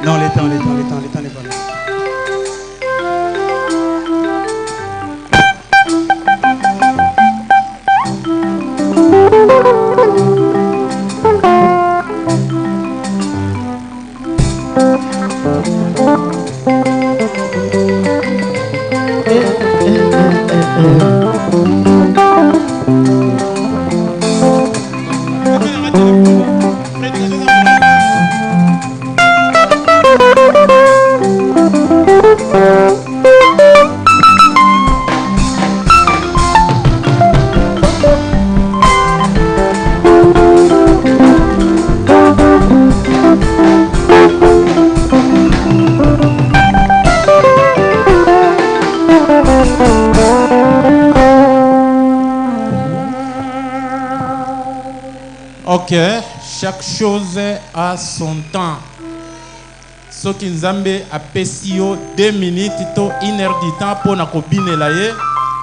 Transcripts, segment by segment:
Non, le temps n'est pas là. Ok, chaque chose a son temps. Ce qui nous a apprécié 2 minutes, 1 heure du temps pour nous combiner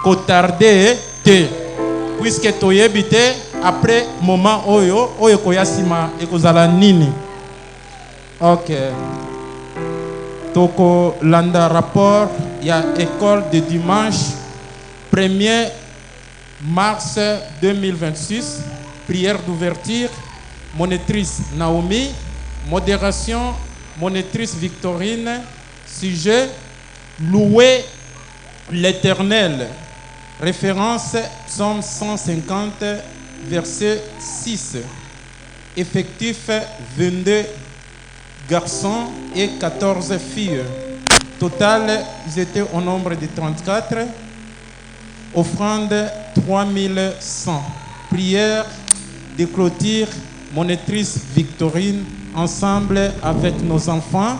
ko tarder te. Puisque tu y habité après moment oyo koyasima ekozala nini. Ok. Toko landa rapport ya école de dimanche 1er mars 2026. Prière d'ouverture, monitrice Naomi, modération, monitrice Victorine, sujet, louer l'Éternel. Référence, psaume 150, verset 6. Effectif, 22 garçons et 14 filles. Total, ils étaient au nombre de 34. Offrande, 3100. Prière de clôture, monitrice Victorine, ensemble avec nos enfants.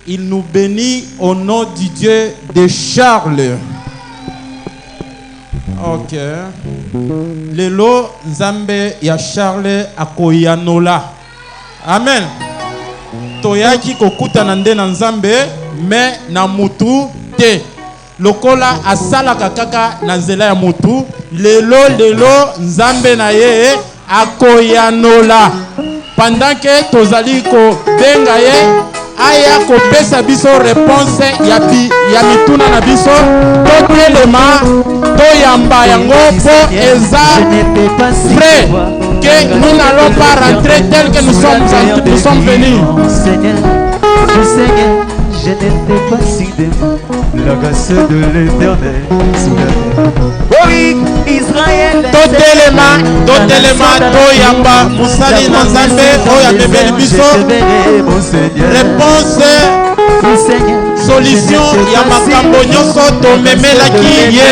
Il nous bénit au nom du Dieu de Charles. Ok. Lelo Nzambe ya Charles akoyanola. Amen. Toyaki kokuta nande na Nzambe, mais na mutu te. Lokola asalaka kaka na nzela ya mutu. Lelo Nzambe na ye akoyanola. Pendant que tozali ko benga ye aya ko pesa biso réponse ya mituna na biso totelema toyamba yango po eza vrai que nous n'allons pas rentrer tel que nous sommes venus. Seigneur, je n'étais pas si démon, la grâce de l'Éternel sous la terre. Oui, Israël. Totelema toyamba musali na Nzambe oya bebeli biso réponse solution ya makambo nyonso tomemelaki ye.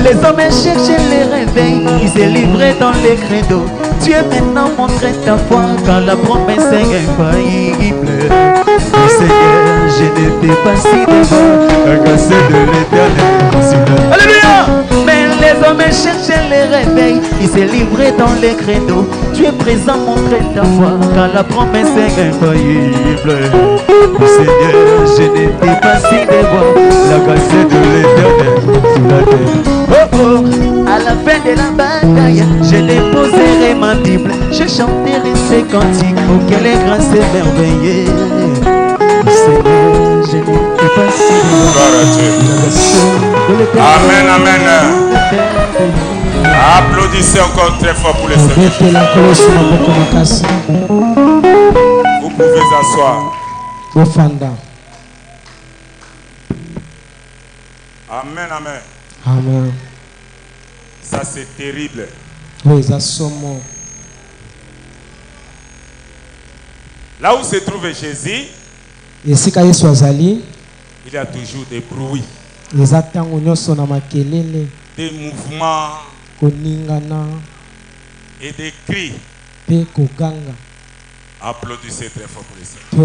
Les hommes cherchaient les réveils, ils se livraient dans les credos. Dieu maintenant montre ta foi quand la promesse est infaillible. Oh Seigneur, je n'étais pas si démon, la grâce de l'Éternel. Alléluia! Mais les hommes cherchaient les réveils, ils se livraient dans les credos. Dieu présent montre ta foi quand la promesse est infaillible. Oh Seigneur, je n'étais pas si démon, la grâce de l'Éternel sous la terre. Oh oh, à la fin de la bataille, je déposerai ma Bible, je chanterai ces cantiques, oh quelle est grâce et merveilleuse. Seigneur, je n'étais pas si loin. Amen, amen. Applaudissez encore très fort pour le Seigneur. Vous pouvez asseoir. Amen, amen. Amen. Ça c'est terrible. Oui, ça somme. Là où se trouve Jésus, il y a toujours des bruits, des mouvements et des cris. Applaudissez très fort pour le Seigneur.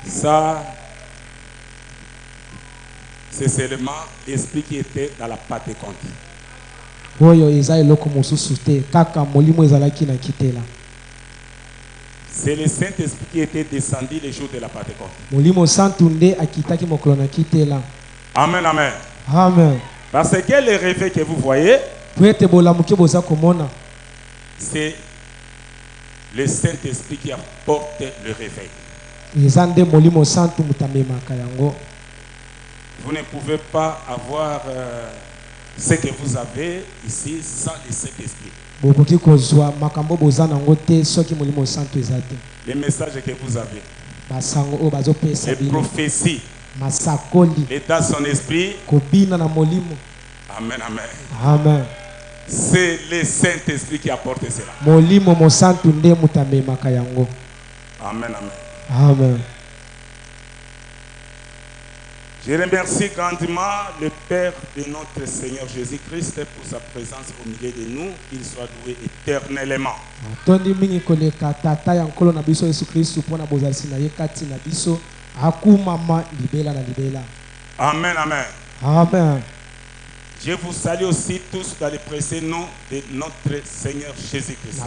Ça, c'est seulement l'esprit qui était dans la Pentecôte. C'est le Saint-Esprit qui était descendu le jour de la Pentecôte. Amen. Amen, amen. Amen. Parce que les rêves que vous voyez, C'est le Saint-Esprit qui apporte le réveil. Vous ne pouvez pas avoir ce que vous avez ici sans le Saint-Esprit. Les messages que vous avez, les prophéties, l'état de son esprit. Amen, amen. Amen. C'est le Saint-Esprit qui apporte cela. Amen, amen. Amen. Je remercie grandement le Père de notre Seigneur Jésus-Christ pour sa présence au milieu de nous. Qu'il soit doué éternellement. Amen, amen. Amen. Je vous salue aussi tous dans le précieux nom de notre Seigneur Jésus-Christ.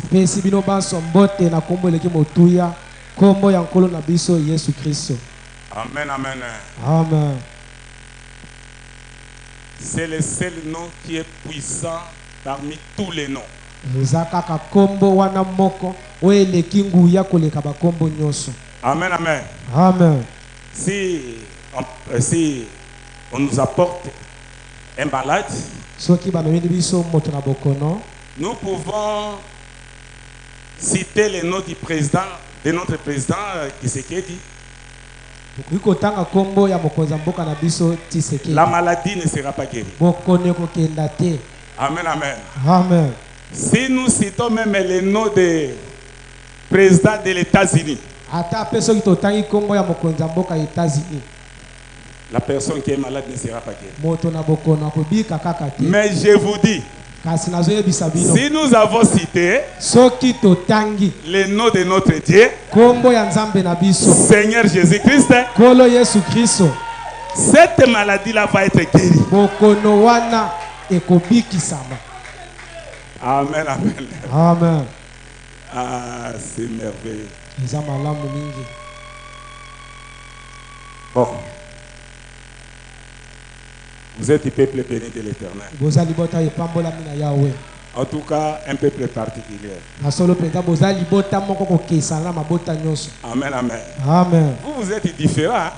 Amen, amen. Amen. C'est le seul nom qui est puissant parmi tous les noms. Amen, amen. Amen. Si on nous apporte un malade, nous pouvons citer le nom du président, de notre président Tshisekedi. La maladie ne sera pas guérie. Amen, amen. Amen. Si nous citons même le nom du président de l'États-Unis, la personne qui est malade ne sera pas guérie. Mais je vous dis, si nous avons cité le nom de notre Dieu, Seigneur Jésus-Christ, cette maladie-là va être guérie. Amen, amen. Amen. Ah, c'est merveilleux. Bon. Vous êtes le peuple béni de l'Éternel. En tout cas, un peuple particulier. Amen, amen. Amen. Vous êtes différents.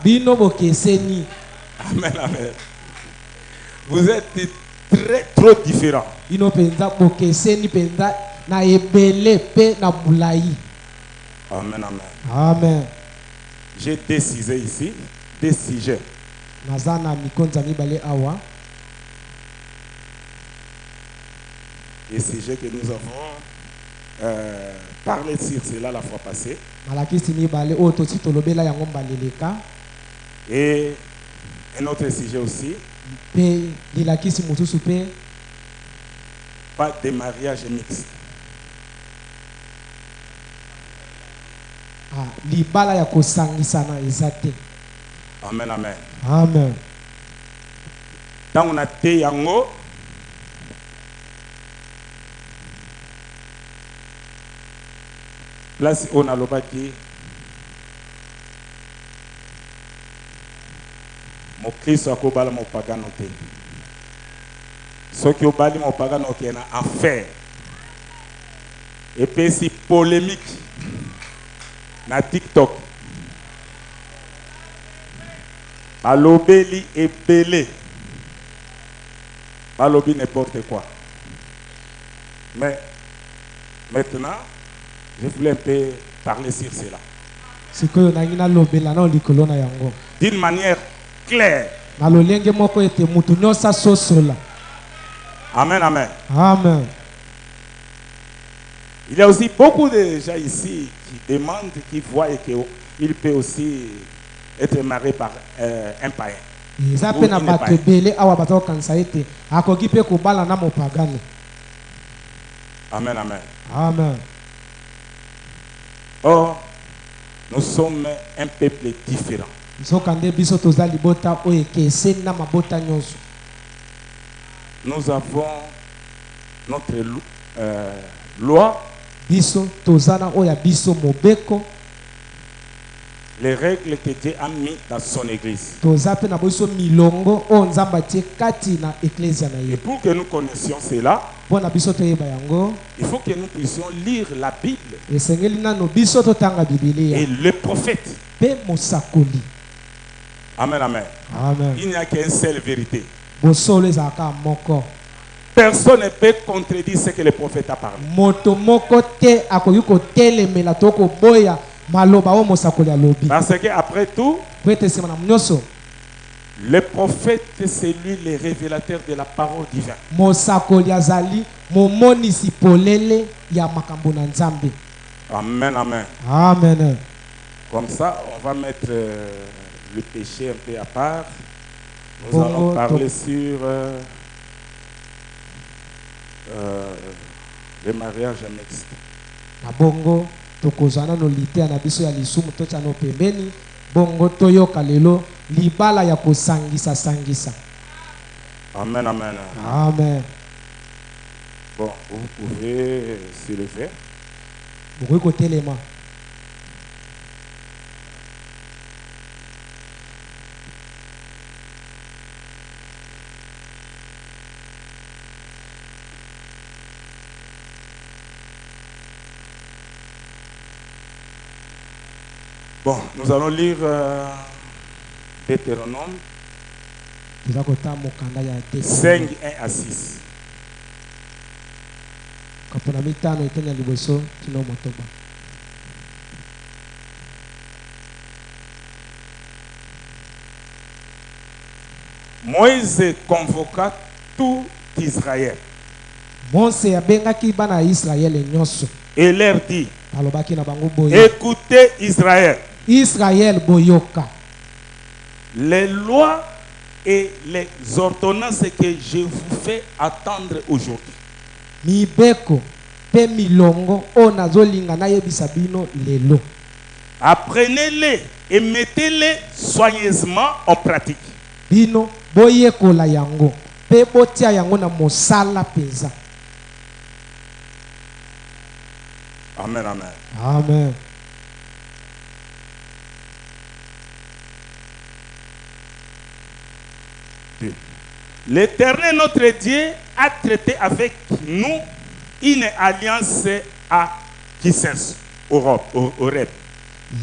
Amen, amen. Vous êtes très, trop différents. Amen, amen. Amen. J'ai décidé ici, des sujets. Les sujets que nous avons parlé sur cela la fois passée. Et un autre sujet aussi. Pas de mariage mixte. Amen, amen. Amen. Tant on a été yango, place on a l'obaki, mon Christ a kobala mon pagano te. Ce qui obali mon pagano qui est en enfer. Et puis c'est polémique na TikTok. Balobeli et belé. Balobi n'importe quoi. Mais maintenant, je voulais un peu parler sur cela. D'une manière claire. Amen, amen. Amen. Il y a aussi beaucoup de gens ici qui demandent, qui voient qu'il peut aussi être marié par un païen. Amen, amen. Amen. Or, nous sommes un peuple différent. Nous avons notre loi, les règles que Dieu a mis dans son église. Et pour que nous connaissions cela, mpona biso toyeba yango il faut que nous puissions lire la Bible esengeli nano biso totanga bibilia et le prophète. mpe mosakoli. Amen, amen. Amen. Il n'y a qu'une seule vérité. Bosolo ezalaka moko. Personne ne peut contredire ce que le prophète a parlé. Moto moko te akoki kotelemela to koboya maloba o mosakoli alobi. Parce que après tout, le prophète, c'est lui le révélateur de la parole divine. Mosakoli azali momonisi polele ya makambo na Nzambe. Amen, amen. Amen. Comme ça, on va mettre le péché un peu à part. Nous allons parler sur le mariage mixte. Bongo tokozana no litea na biso ya lisumu tocha no pembeni bongo toyoka lelo libala ya kosangisa sangisa. Amen, amen. Amen. Bon, vous pouvez se lever. Vous pouvez les mains. Bon, nous allons lire Deutéronome 5, 1 à 6. Moïse convoqua tout Israël et leur dit: écoutez Israël, Israël boyoka les lois et les ordonnances que je vous fais attendre aujourd'hui. Mibeko pe milongo onazolinga na yebisa bino lelo. Apprenez-les et mettez-les soigneusement en pratique. Bino boyekola yango pe botia yango na mosala peza. Amen, amen. Amen. L'Éternel notre Dieu a traité avec nous une alliance à Kisens, au Horeb.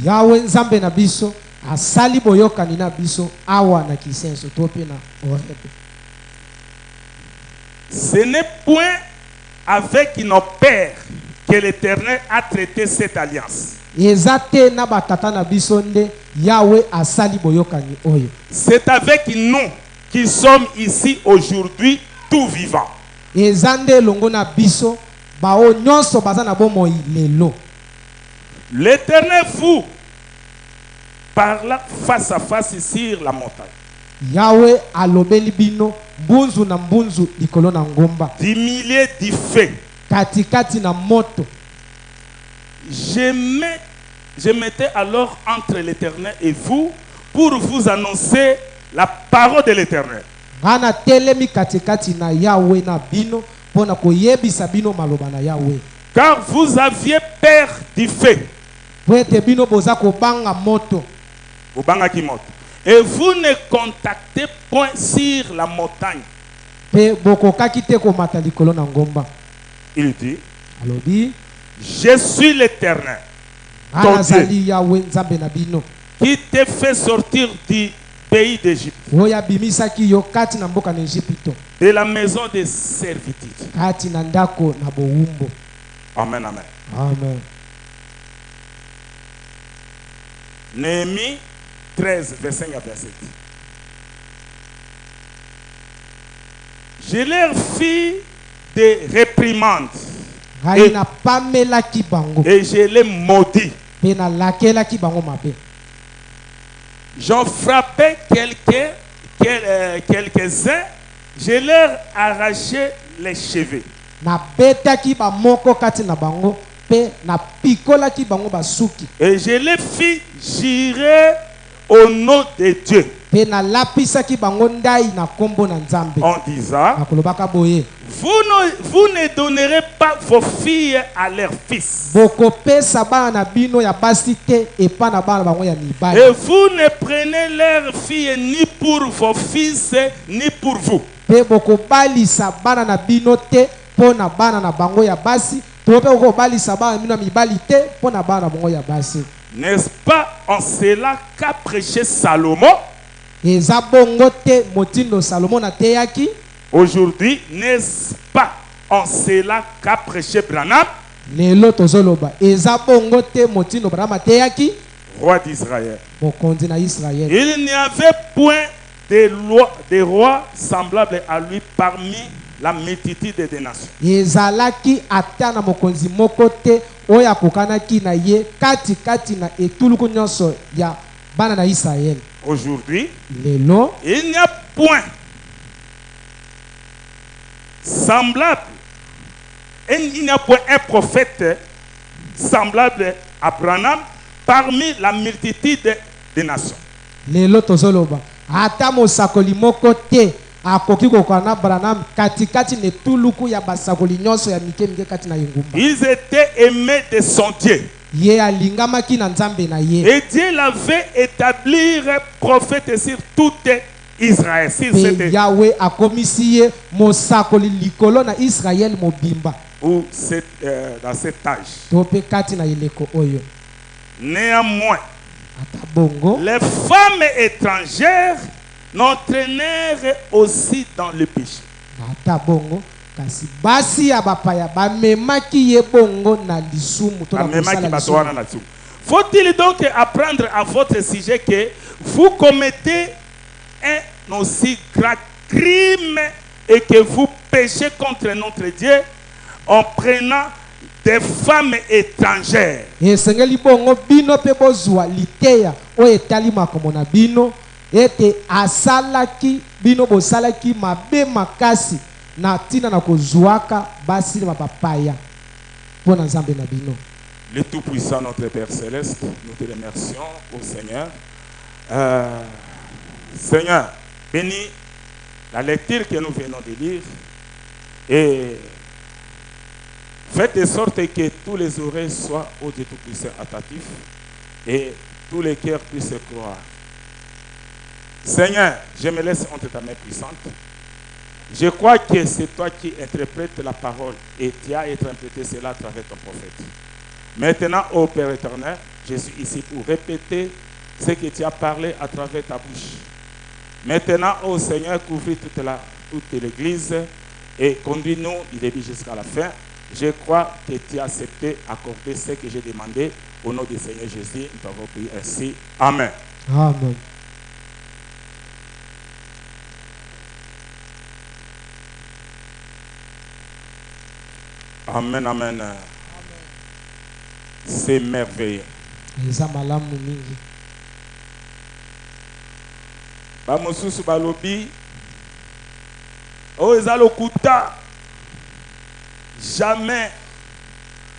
Yahweh Nzambe na biso asali boyokani na biso awa na Kisenso tope na Horeb. Ce n'est point avec nos pères que l'Éternel a traité cette alliance. Ezate na batata na biso nde Yahweh asali boyokani oyo. C'est avec nous qui sommes ici aujourd'hui tout vivants. Ezande longo na biso bao nyonso baza na bomoi lelo. L'Éternel vous parla face à face sur la montagne. Yahweh alobeli bino mbunzu na mbunzu likolo na ngomba. Du milieu du feu. Katikati na moto. Je mettais alors entre l'Éternel et vous pour vous annoncer la parole de l'Éternel. Ngana telemi katikati na Yahweh na bino pona koyebisa bino maloba na Yahweh. Car vous aviez peur du feu. Wete bino boza ko banga moto. Banga ki moto. Et vous ne contactez point sur la montagne. Pe boko kakite ko mata likolo na ngomba. Il dit: alobi, je suis l'Éternel, ton Dieu, qui te fait sortir du pays d'Égypte, de la maison de servitude. Amen, amen. Amen. Néhémie 13, verset 5 à verset 10. Je leur fis des réprimandes et je les maudis. J'en frappais quelques-uns, je leur arrachais les cheveux. Et je les fis jurer au nom de Dieu, en disant: vous ne donnerez pas vos filles à leurs fils, et vous ne prenez leurs filles ni pour vos fils ni pour vous, mpo na bana na bango ya basi to mpe kobalisa bana mino mibali te mpo na bana na bango ya basi. N'est-ce pas en cela qu'a prêché Salomon? Eza bongo te motindo Salomon ateyaki. Aujourd'hui, n'est-ce pas en cela qu'a prêché Branham? Lelo tozoloba eza bongo te motindo Branham ateyaki. Roi d'Israël. Mokonzi na Israël. Il n'y avait point de rois semblables à lui parmi la multitude des nations. Ezalaki ata na mokonzi moko te oyo akokanaki na ye kati na etuluku nyonso ya bana na Israël. Aujourd'hui, Lelo il n'y a point semblable, il n'y a point un prophète semblable à Branham parmi la multitude des nations. lelo tozoloba ata mosakoli moko te akoki kokana Branham kati na etuluku ya basakoli nyonso ya mike kati na engumba. Ils étaient aimés de son Dieu. Ye alingamaki na nzambe na ye. Et Dieu l'avait établi prophète sur tout Israël. Sur Pe Yahweh akomisi ye mosakoli likolo na Israël mobimba. Ou dans cet âge. To pe kati na ileko oyo. Néanmoins, Ata bongo les femmes étrangères n'entraînèrent aussi dans le péché. ata bongo kasi basi ya bapaya bamemaki ye bongo na lisumu to na kosala lisumu. Faut-il donc apprendre à votre sujet que vous commettez un aussi grand crime et que vous péchez contre notre Dieu en prenant des femmes étrangères? Esengeli bongo bino pe bozwa liteya oyo etali makambo na bino ete asalaki bino bosalaki mabe makasi na tina na kozwaka basi na bapaya mpo na nzambe na bino. Le Tout-Puissant, notre Père Céleste, nous te remercions au Seigneur. Seigneur, bénis la lecture que nous venons de lire et faites de sorte que tous les oreilles soient au Dieu Tout-Puissant attentifs et tous les cœurs puissent croire. Seigneur, je me laisse entre ta main puissante. Je crois que c'est toi qui interprètes la parole et tu as interprété cela à travers ton prophète. Maintenant, ô Père éternel, je suis ici pour répéter ce que tu as parlé à travers ta bouche. Maintenant, ô Seigneur, couvre toute l'église et conduis-nous du début jusqu'à la fin. Je crois que tu as accepté d'accorder ce que j'ai demandé. Au nom du Seigneur Jésus, nous t'avons prié ainsi. Amen. Amen. Amen, amen. C'est merveilleux. Eza malamu mingi. Ba mosusu balobi o eza lokuta jamais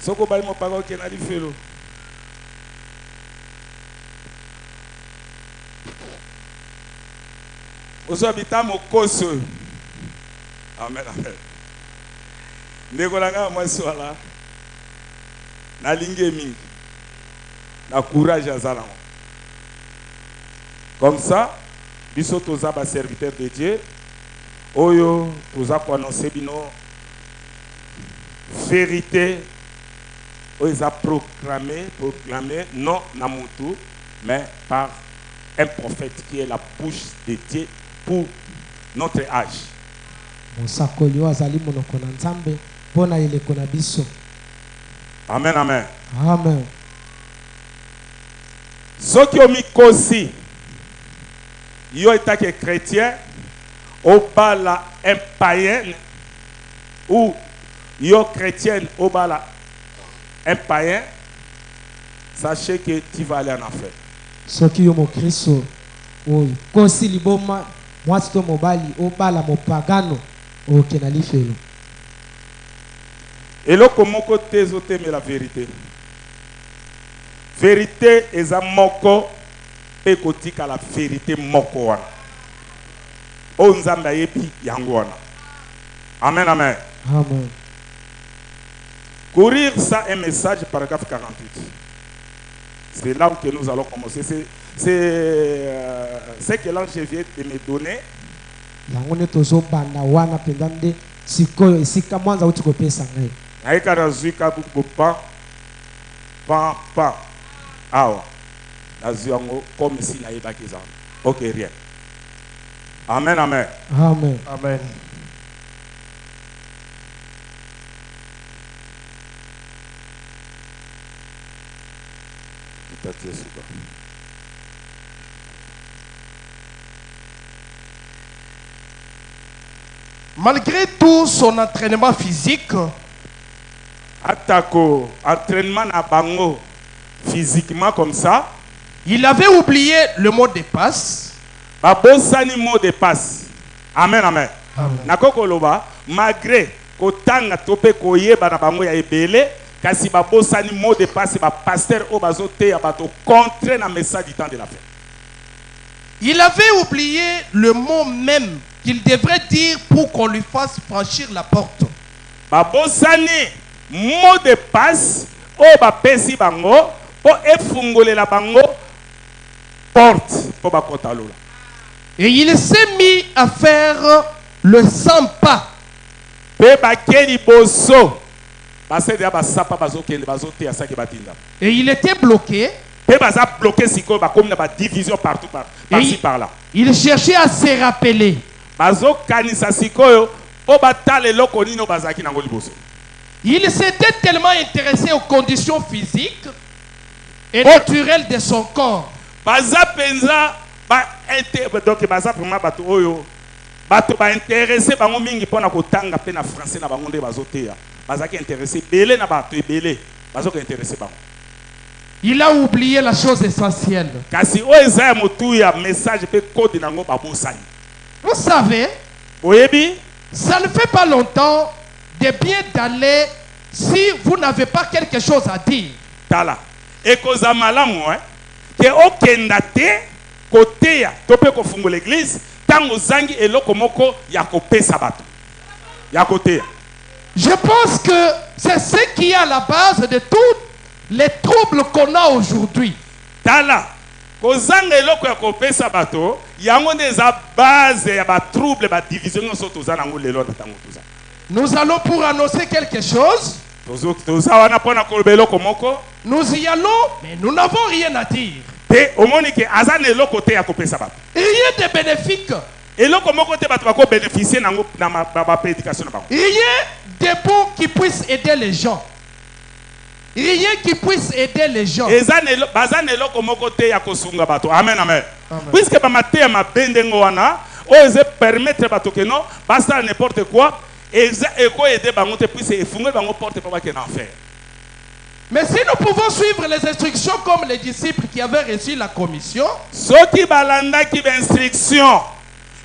soko bali mo pako ke na lifelo oso habita mokoso. Amen, amen. Ndeko langa mwasi wala na linge mingi na courage azala. Comme ça, biso toza ba serviteur de Dieu oyo toza ko annoncer bino vérité oyo za proclamer non na mutu mais par un prophète qui est la bouche de Dieu pour notre âge. Mosakoli oyo azali monoko na nzambe mpo na eleko na biso. Amen, amen. Amen. Soki omikosi yo etake chrétien obala un païen ou yo chrétienne obala un païen, sachez que tu vas aller en enfer. Soki yo mokristo oyo kosi liboma mwasi to mobali obala mopagano oke na lifelo. Eloko moko te ezoteme la vérité. Vérité eza moko pe kotika la vérité moko wana. O nzambe ayebi yango wana. Amen, amen. Amen. Courir ça un message, paragraphe 48. C'est là où que nous allons commencer. C'est ce que l'ange vient de me donner. Yango ne tozo banda wana pendande sikoyo esika mwanza uti kopesa ngai naika nazwi kabuku pa awa nazwi yango comme si nayebaki eza ok rien. Amen, amen. amen Amen. Malgré tout son entraînement physique, Atako, entraînement na bango physiquement comme ça, il avait oublié le mot de passe. babosani mot de passe. Amen, amen. Nakoko loba, malgré kotanga tope koyeba na bango ya ebele, kasi babosani mot de passe ba pasteur o bazote ya bato contre na message du temps de la fête. Il avait oublié le mot même qu'il devrait dire pour qu'on lui fasse franchir la porte. Babosani mot de passe o bapesi bango po efungolela bango porte po bakota lola. Et il s'est mis à faire le 100 pas. Pe bakeli boso basede ya basapa bazokende bazote ya saki batinda. Et il était bloqué. Pe baza bloqué siko bakomi na ba division partout par-ci par-là. Il cherchait à se rappeler. Bazo kanisa sikoyo po batale eloko nino bazaki nango liboso. Il s'était tellement intéressé aux conditions physiques et naturelles de son corps. Baza penza donc baza vraiment bato oyo bato ba intéressé bango mingi pona kotanga pe na français na bango nde bazoteya bazaki intéressé belé na bato ebele bazo ko intéressé bango. Il a oublié la chose essentielle. Kasi o eza ya motu ya message pe code nango babosani. Vous savez, Oyebi ça ne fait pas longtemps de bien d'aller si vous n'avez pas quelque chose à dire. tala ekoza malamu ke okenda te koteya to pe kofungola l'église tango zangi eloko moko ya kopesa bato ya koteya. Je pense que c'est ce qui est à la base de tous les troubles qu'on a aujourd'hui. Tala kozanga eloko ya kopesa bato yango nde eza base ya ba trouble ba division nyonso toza nango lelo na tango toza. Nous allons pour annoncer quelque chose. Toza wana pona koloba eloko moko Nous y allons, mais nous n'avons rien à dire. te omoni ke aza na eloko te ya kopesa bato Rien de bénéfique. eloko moko te bato bako bénéficier nango na ba prédication na bango. Rien de bon qui puisse aider les gens. Rien qui puisse aider les gens. Baza na eloko moko te ya kosunga bato. Amen, amen. Puisque ba mateya mabende ngo wana o eze permettre bato que non basta n'importe quoi eza eko aider bango te puisse efungola bango porte pour ba ke na enfer. Mais si nous pouvons suivre les instructions comme les disciples qui avaient reçu la commission, Soki balanda ki ba instruction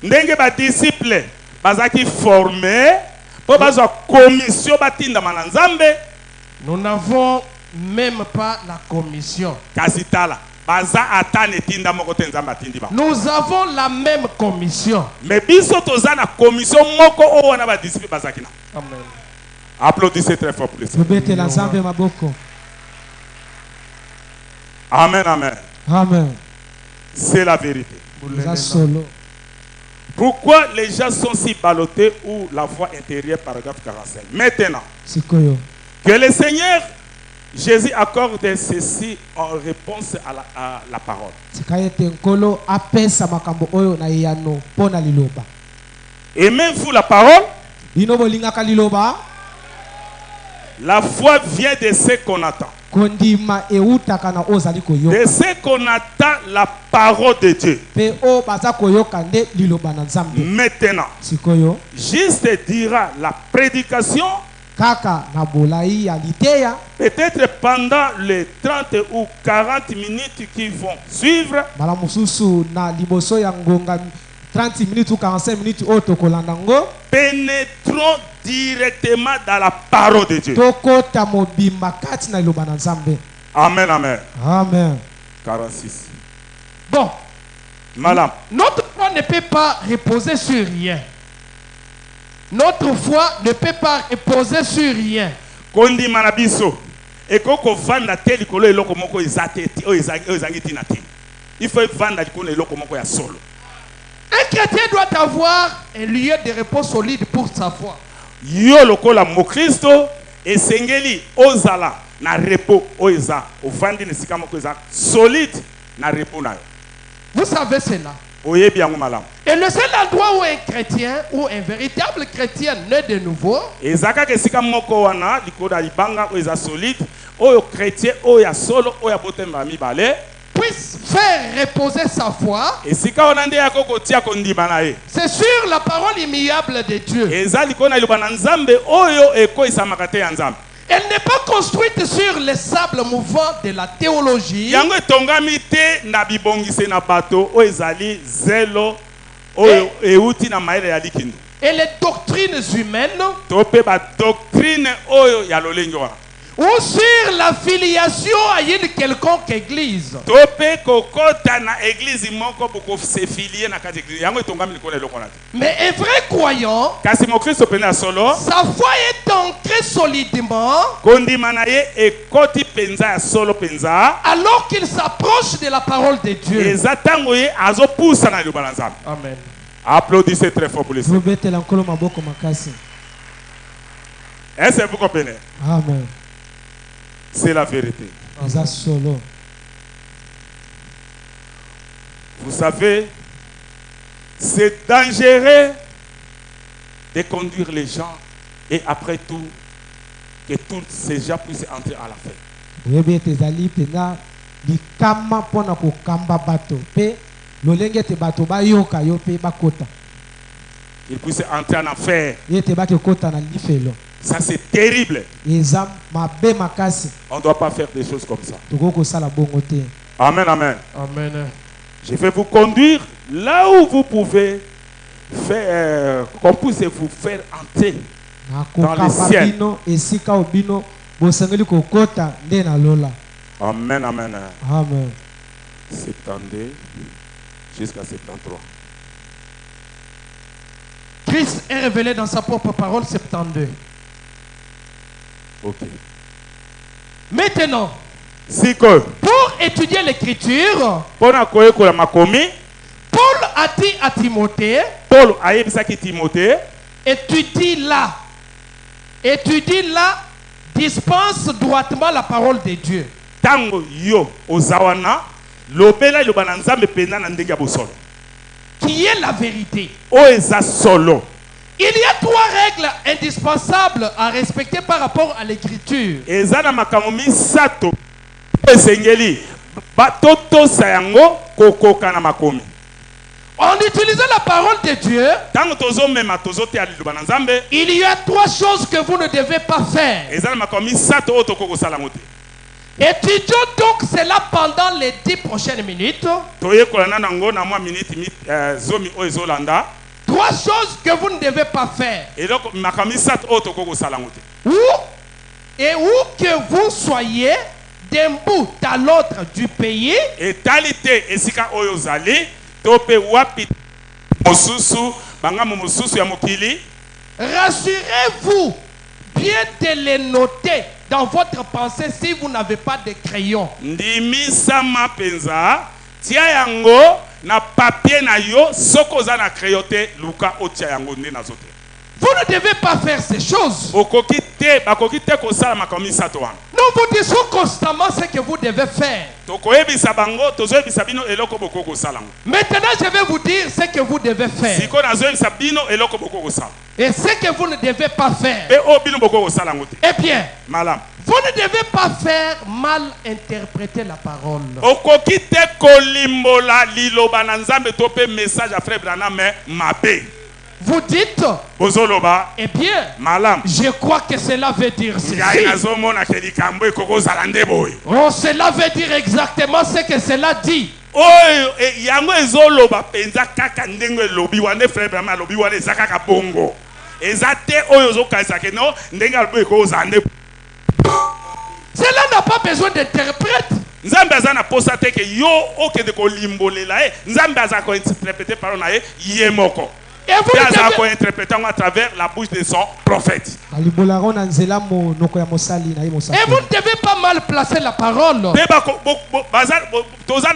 ndenge ba disciple bazaki formé po bazwa commission batinda na Nzambe. nous n'avons même pas la commission. Kasi tala baza atane tinda moko te Nzambe atindi ba. Nous avons la même commission. Mais biso toza na commission moko o wana ba disciple bazaki na. Amen. Applaudissez très fort pour les Seigneur. tobetela nzambe maboko Amen, amen. amen C'est la vérité. eza solo Pourquoi les gens sont si ballottés ou la foi intérieure, paragraphe 45. Maintenant, sikoyo que le Seigneur Jésus accorde ceci en réponse à la parole. tika ete nkolo apesa makambo oyo na eyano mpo na liloba Aimez-vous la parole? bino bolingaka liloba La foi vient de ce qu'on attend. kondima eutaka na oyo ozali De koyoka ce qu'on attend la parole de Dieu. mpe oyo baza koyoka nde liloba na nzambe Maintenant, sikoyo juste dira la prédication, kaka na bolai ya liteya peut-être pendant les 30 ou 40 minutes qui vont suivre, mbala mosusu na liboso ya ngonga 30 minutes ou 45 minutes oyo tokolanda ngo pénétrons directement dans la parole de Dieu. tokota mobimba kati na liloba na nzambe Amen, amen. amen 46. Bon, Madame, notre foi ne peut pas reposer sur rien. Notre foi ne peut pas reposer sur rien. kondi manabiso ekoko vanda te likolo eloko moko ezate o ezangi tina te. Il faut vanda likolo eloko moko ya solo. Un chrétien doit avoir un lieu de repos solide pour sa foi. yo lokola mokristo esengeli ozala na repos oeza ofandi na sika moko eza solide na repos na yo. Vous savez cela. Oyebi yango malamu. Et le seul endroit où un chrétien ou un véritable chrétien naît de nouveau, ezaka ke sika moko wana likoda libanga oeza solide oyo chrétien oya solo oya botemba mibale puisse faire reposer sa foi, esika wana nde yako kotia kondima na ye. c'est sur la parole immuable de Dieu. Eza likona liloba na nzambe oyo ekoyisamaka te ya nzambe. Elle n'est pas construite sur les sables mouvants de la théologie. Yango etongami te na bibongise na bato oyo ezali zelo oyo euti na mayele ya likindu. Et les doctrines humaines, To pe ba doctrine oyo ya lolenge wana. ou sur la filiation à une quelconque église. To pe kokota na église moko boko se filier na kati église. Yango etongami likona eloko na te. Mais un vrai croyant, Kasi mokristo pene ya solo sa foi est ancrée solidement kondima na ye ekoti penza ya solo penza. alors qu'il s'approche de la parole de Dieu. Eza tango ye azopusa na liloba na nzambe. Amen. Applaudissez très fort pour le Seigneur. Tobetela nkolo maboko makasi. Est-ce que vous comprenez? Amen. C'est la vérité. Eza solo. Vous savez, c'est dangereux de conduire les gens et après tout, que tous ces gens puissent entrer à la fin. Oyebi ete ezali mpenza likama mpona kokamba bato mpe lolenge ete bato bayoka yo mpe bakota Ils puissent entrer en enfer. ye ete bakekota na lifelo. Ça, c'est terrible. Eza mabe makasi. On ne doit pas faire des choses comme ça. Tokoki kosala bongo te. Amen, amen. Amen. Je vais vous conduire là où vous pouvez faire, qu'on puisse vous faire entrer. nakokamba ciel. bino esika oyo bino bosengeli kokota nde nalola. Amen, amen. Amen. 72 jusqu'à 73. Christ est révélé dans sa propre parole 72. Ok. Maintenant, Si que, pour étudier l'écriture, pona koyekola makomi, Paul a dit à Timothée, Paul ayebisaki Timothée, étudie-la, dispense droitement la parole de Dieu. tango yo ozawana, lobela loba na nzambe penda na ndenge ya bosolo. Qui est la vérité. O eza solo. Il y a 3 règles indispensables à respecter par rapport à l'écriture. Eza na makambo misato esengeli batotosa yango kokoka na makomi. En utilisant la parole de Dieu, Tango tozomema tozotea liloba na nzambe, il y a 3 choses que vous ne devez pas faire. eza na makambo misato oyo tokoki kosala yango te. Étudions donc cela pendant les 10 prochaines minutes. Toyekola nango na mwa minute zomi oyo ezolanda. 3 choses que vous ne devez pas faire. Eloko makambo misato oyo tokoki kosala yango te. Où que vous soyez, d'un bout à l'autre du pays, etali te esika oyo ozali to pe wapi mosusu bangambo mosusu ya mokili. rassurez-vous bien de les noter dans votre pensée si vous n'avez pas de crayon. Ndimisama penza tia yango na papier na yo soko za na crayon te luka otia yango nde nazote. Vous ne devez pas faire ces choses. Okoki te bakoki te kosala makambo misato wana. Nous vous disons constamment ce que vous devez faire. Tokoyebisa bango tozoyebisa bino eloko boko kosala ngo. Maintenant, je vais vous dire ce que vous devez faire. Siko nazoyebisa bino eloko boko kosala. Et ce que vous ne devez pas faire. Pe o bino boko kosala ngo te. Eh bien, Malam. vous ne devez pas faire mal interpréter la parole. Okoki te kolimbola liloba na nzambe to pe message à frère Branham mais mabe. Vous dites, Bozoloba eh bien, malam. je crois que cela veut dire ceci. Ngai nazomona ke likambo ekoko zala nde boye. Oh, cela veut dire exactement ce que cela dit. Oyo yango ezoloba penza kaka ndenge elobi wana frère Branham alobi wana eza kaka bongo. Eza te oyo ozokanisa ke no ndenge alobi ekoko zala nde. Cela n'a pas besoin d'interprète. Nzambe aza na posa te ke yo okende kolimbolela ye. Nzambe aza ko interpréter parole na ye ye moko. Et vous Et ne aza ko devez, interpréter à travers la bouche de son prophète. alibolaka na nzela monoko ya mosali na ye et mosali. vous ne devez pas mal placer la parole. Pe ba baza toza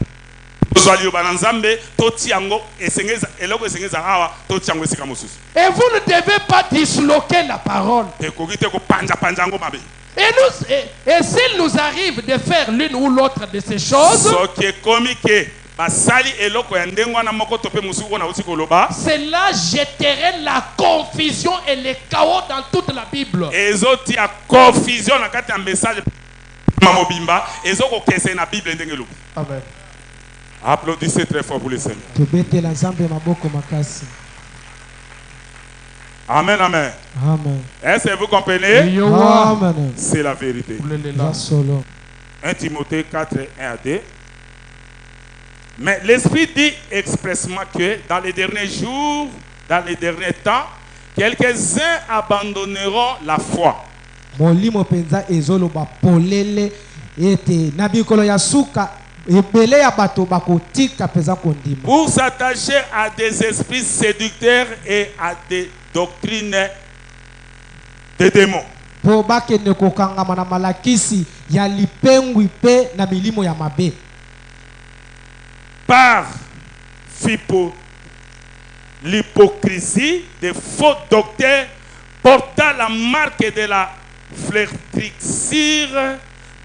tozwali yo bana nzambe toti yango esengeza eloko esengeza awa toti yango esika mosusu Et vous ne devez pas disloquer la parole. ekoki te kopanja panja yango mabe Et s'il nous arrive de faire l'une ou l'autre de ces choses, soki ekomi ke basali eloko ya ndenge wana moko to pe mosusu na uti koloba cela jetterait la confusion et le chaos dans toute la Bible. ezoti ya confusion na kati ya message mobimba ezokokese na Bible ndenge lobi. Amen. Applaudissez très fort pour le Seigneur. tobetela nzambe maboko makasi. Amen, amen. Amen. Est-ce que vous comprenez? Amen. C'est la vérité. Ya solo. 1 Timothée 4, 1 à 2. Mais l'Esprit dit expressement que dans les derniers jours, dans les derniers temps, quelques-uns abandonneront la foi. Molimo penza ezoloba polele ete na bikolo ya suka ebele ya bato bakotika penza kondima. Pour s'attacher à des esprits séducteurs et à des doctrines de démons. Po bakende kokangama na malakisi ya lipengwi pe na milimo ya mabe. Par l'hypocrisie des faux docteurs portant la marque de la flétrissure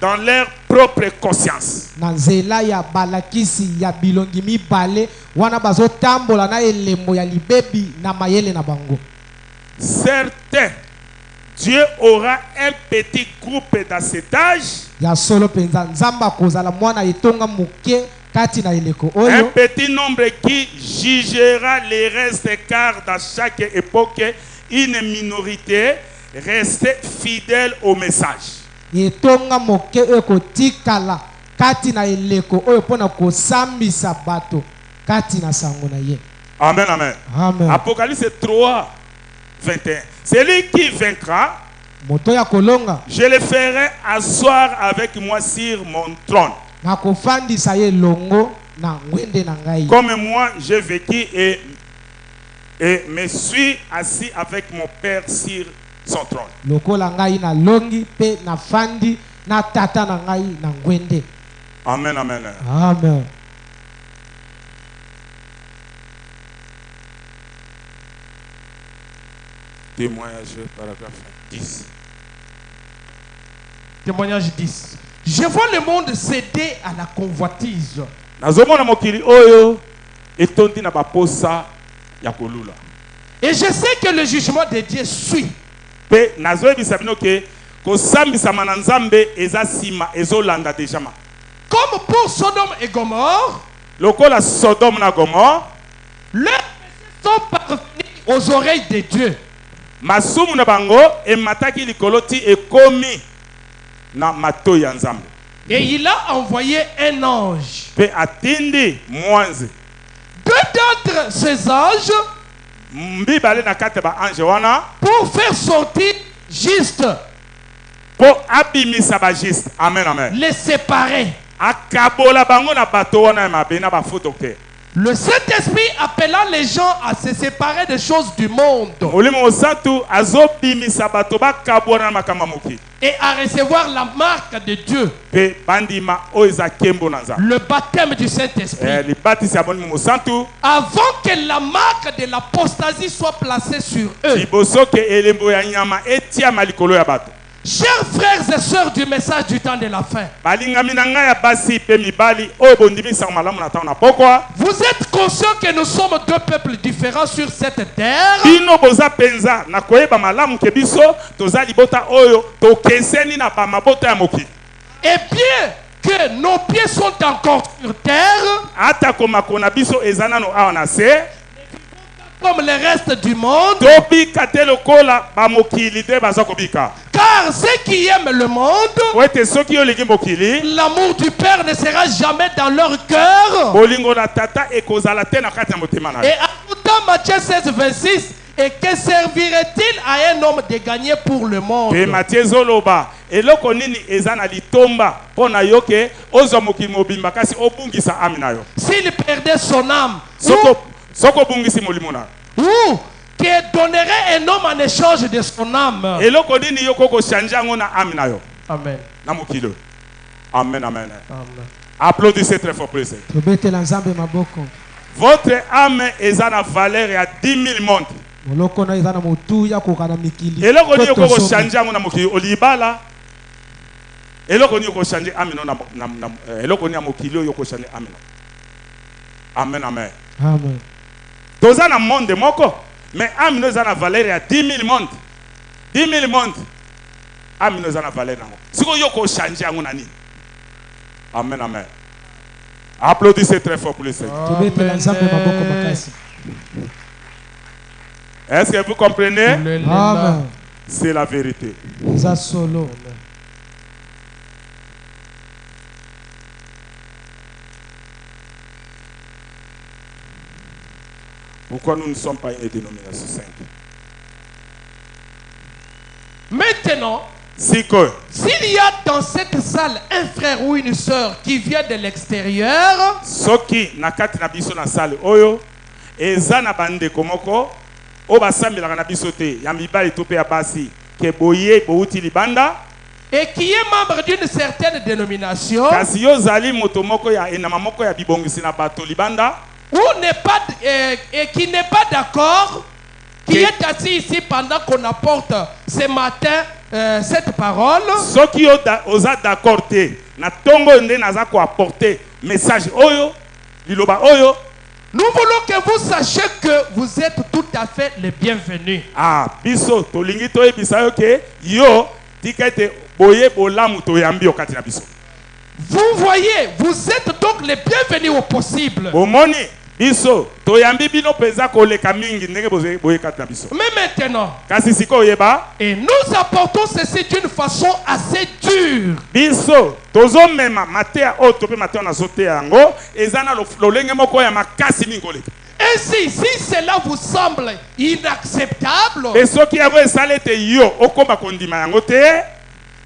dans leur propre conscience. Na nzela ya balakisi ya bilongi mibale wana bazotambola na elembo ya libebi na mayele na bango. Certes, Dieu aura un petit groupe dans cet âge, Ya solo penza nzamba kozala mwana etonga muke kati na eleko un oyo. petit nombre qui jugera les restes, car dans chaque époque, une minorité reste fidèle au message. Etonga moke oyo kotikala kati na eleko oyo pona kosambisa bato kati na sango na ye. Amen, amen. Amen. Apocalypse 3, 21. Celui qui vaincra, Moto ya kolonga je le ferai asseoir avec moi sur mon trône. na kofandisa ye longo na ngwende na ngai. Comme moi, j'ai vécu et me suis assis avec mon Père sur son trône. Lokola ngai na longi pe na fandi na tata na ngai na ngwende. Amen, amen. Amen. Témoignage, paragraphe 10. Témoignage 10. Je vois le monde céder à la convoitise. Nazomona mokili oyo etondi na baposa ya kolula. Et je sais que le jugement de Dieu suit. Pe nazoyebisa bino ke kosambisama na Nzambe eza sima ezolanda déjà ma. Comme pour Sodome et Gomorre, Lokola Sodome na Gomorre, leurs péchés sont parvenus aux oreilles de Dieu. masumu na bango emataki likoloti ekomi na mato ya Nzambe. Et il a envoyé un ange. Pe atindi mwanzi. Deux d'entre ces anges Mbibale na kati ba ange wana pour faire sortir juste, po abimisa ba juste. Amen, amen. les séparer. Akabola bango na bato wana ya mabe na ba faux docteur. Le Saint-Esprit appelant les gens à se séparer des choses du monde Molimo osatu azobimisa bato bakabola na makamba moki. et à recevoir la marque de Dieu, Pe bandima oiza kembo na Nzambe. le baptême du Saint-Esprit, Libatisi aboni mosantu avant que la marque de l'apostasie soit placée sur eux. liboso ke elembo ya nyama etia malikolo ya bato. Chers frères et sœurs du message du temps de la fin, Balingami na ngai ya basi pe mibali oyo bondimisa malamu na ntango na pokwa. vous êtes conscients que nous sommes deux peuples différents sur cette terre? Bino boza penza na koyeba malamu ke biso toza libota oyo tokeseni na ba mabota ya moki. Et bien que nos pieds sont encore sur terre, Ata komako na biso eza nano awa na se, comme le reste du monde, tobika te lokola ba mokili te baza kobika. car ceux qui aiment le monde, Po ete soki olingi mokili, l'amour du Père ne sera jamais dans leur cœur. bolingo na tata ekozala te na kati ya motema na yo. Et ajoutant Matthieu 16, 26, et que servirait-il à un homme de gagner pour le monde? Pe Matthieu zoloba eloko nini eza na litomba mpo na yo ke ozwa mokili mobimba kasi obungisa ami na yo. S'il perdait son âme, Soko obungisi molimo na yo. ou que donnerait un homme en échange de son âme? Eloko nini yo koko shanja yango na ami na yo Amen. na mokili oyo. Amen, amen. Amen. Applaudissez très fort pour le Seigneur. tobetela nzambe maboko. Votre âme est à la valeur à 10 000 mondes. Moloko na eza na motuya kokana mikili. Eloko ni To ko tosomi. changer ngo na mokili olibala. Eloko ni ko changer âme no na eloko ni mokili yo ko changer âme no. Amen amen. Amen. Toza na monde moko mais âme no za na valeur à 10 000 mondes. 10 000 mondes. Âme no za na valeur nango. Siko yo ko changer ngo na nini? Amen amen. Applaudissez très fort pour le Seigneur. Tobetela nzambe maboko makasi. Est-ce que vous comprenez? Amen. C'est la vérité. Eza solo. Pourquoi nous ne sommes pas une dénomination 5? Maintenant, Siko, s'il y a dans cette salle un frère ou une sœur qui vient de l'extérieur, soki na kati na biso na salle oyo eza na bande komoko o basambelaka na biso te ya mibali to pe ya basi ke boye bouti libanda et qui est membre d'une certaine dénomination, kasi yo zali moto moko ya enama moko ya bibongisi na bato libanda ou n'est pas, et qui n'est pas d'accord, qui Que- est assis ici pendant qu'on apporte ce matin cette parole, soki yo oza d'accord te na tongo nde naza ko apporter message oyo liloba oyo nous voulons que vous sachiez que vous êtes tout à fait les bienvenus. ah biso tolingi toyebisa yo ke yo tika ete boye bolamu toyambi yo kati na biso. Vous voyez, vous êtes donc les bienvenus au possible. Omoni biso toyambi bino peza koleka mingi ndenge boye kati na biso. Mais maintenant, Kasi siko oyeba et nous apportons ceci d'une façon assez dure. biso tozo mema matea o to pe matea na zote yango ezana lolenge moko ya makasi mingi koleka. Ainsi, si cela vous semble inacceptable, Et soki yango esala ete yo okoma kondima yango te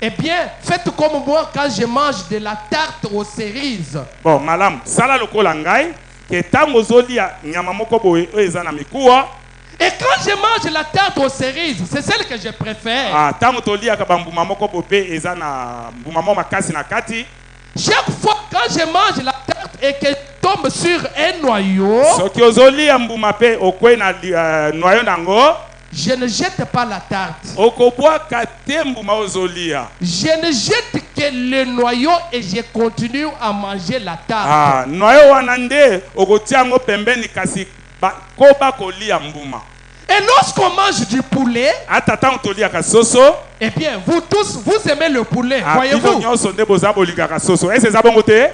eh bien, faites comme moi quand je mange de la tarte aux cerises. bon malamu sala lokola ngai ke tango ozolia nyama moko boye oyo eza na mikuwa Et quand je mange la tarte aux cerises, c'est celle que je préfère. ah, tango toliaka bambuma moko bo pe eza na mbuma moko makasi na kati Chaque fois quand je mange la tarte et que je tombe sur un noyau, soki ozolia mbuma pe okwei na noyo nango je ne jette pas la tarte. okobwaka te mbuma ozolia Je ne jette que le noyau et je continue à manger la tarte. ah, noyo wana nde okotia yango pembeni kasi koba kolia mbuma Et lorsqu'on mange du poulet, ata ntango toliaka soso eh bien, vous tous, vous aimez le poulet, ah, bino voyez-vous. nyonso nde boza bolingaka soso ese eza bongo te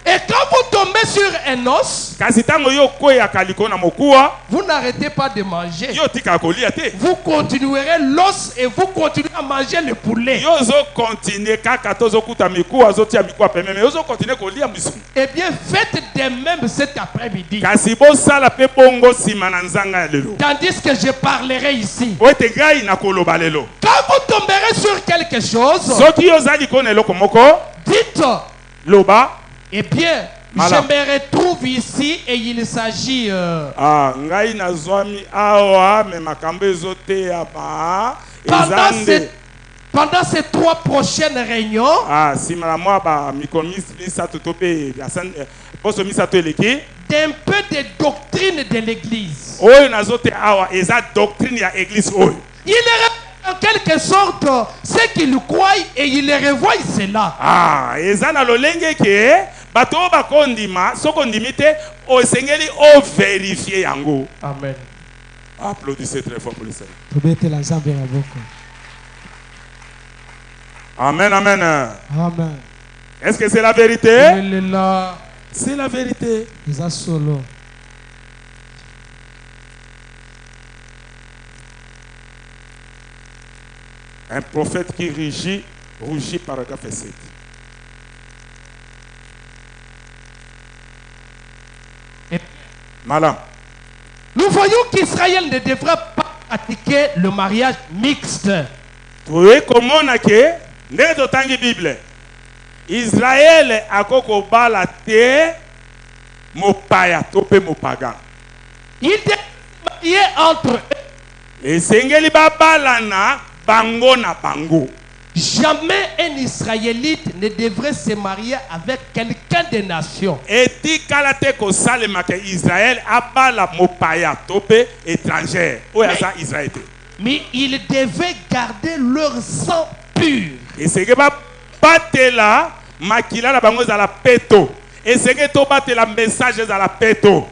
Et quand vous tombez sur un os, kasi ntango yo okweyaka likolo na mokuwa vous n'arrêtez pas de manger. yo otikaka kolia te Vous continuerez l'os et vous continuez à manger le poulet. yo ozokontinue kaka tozokuta mikuwa ozotia mikuwa pembeni me ozokontinue kolia misumu Eh bien, faites de même cet après-midi. kasi bosala mpe bongo nsima na nzanga ya lelo Tandis que je parlerai ici. po ete ngai nakoloba lelo Quand vous tomberez sur quelque chose, soki oza likolo na eloko moko dites, loba eh bien, Voilà. je me retrouve ici et il s'agit... ah, ngai nazwami awa me makambo ezoteya ma pendant, eza nde pendant ces 3 prochaines réunions, ah, nsima na mwa bamikolo misato to mpe poso misato eleki d'un peu de doctrine de l'Église. oyo nazote awa eza doctrine ya église oyo Il est en quelque sorte ce qu'ils croient et ils revoient cela. ah, eza na lolenge ke bato oyo bakondima soki ondimi te osengeli overifie yango. Amen. Applaudissez très fort pour le Seigneur. tobetela nzambe maboko. Amen, amen. Amen. Est-ce que c'est la vérité? Il est là. C'est la vérité. Eza solo. Un prophète qui rougit, paragraphe 7. Et Madame, nous voyons qu'Israël ne devrait pas pratiquer le mariage mixte. toye komona ke ndenge totangi Bible. Israël akoko bala te mopaya to pe mopagan. Il devait se marier entre eux. Esengeli babalana bango na bango. jamais un Israélite ne devrait se marier avec quelqu'un des nations. etikala te kosalema ke Israël abala mopaya to mpe étranger oyo aza Israël te. Mais ils devaient garder leur sang pur. esenge babatela makila na bango ezala peto, esenge tobatela message ezala peto.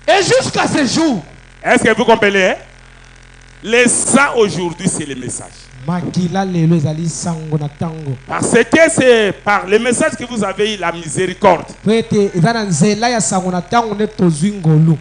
Et jusqu'à ce jour, Est-ce que vous comprenez, hein? Le sang aujourd'hui c'est le message. makila lelo ezali sango na tango Parce que c'est par le message que vous avez eu la miséricorde. po ete eza na nzela ya sango na tango nde tozwi ngolu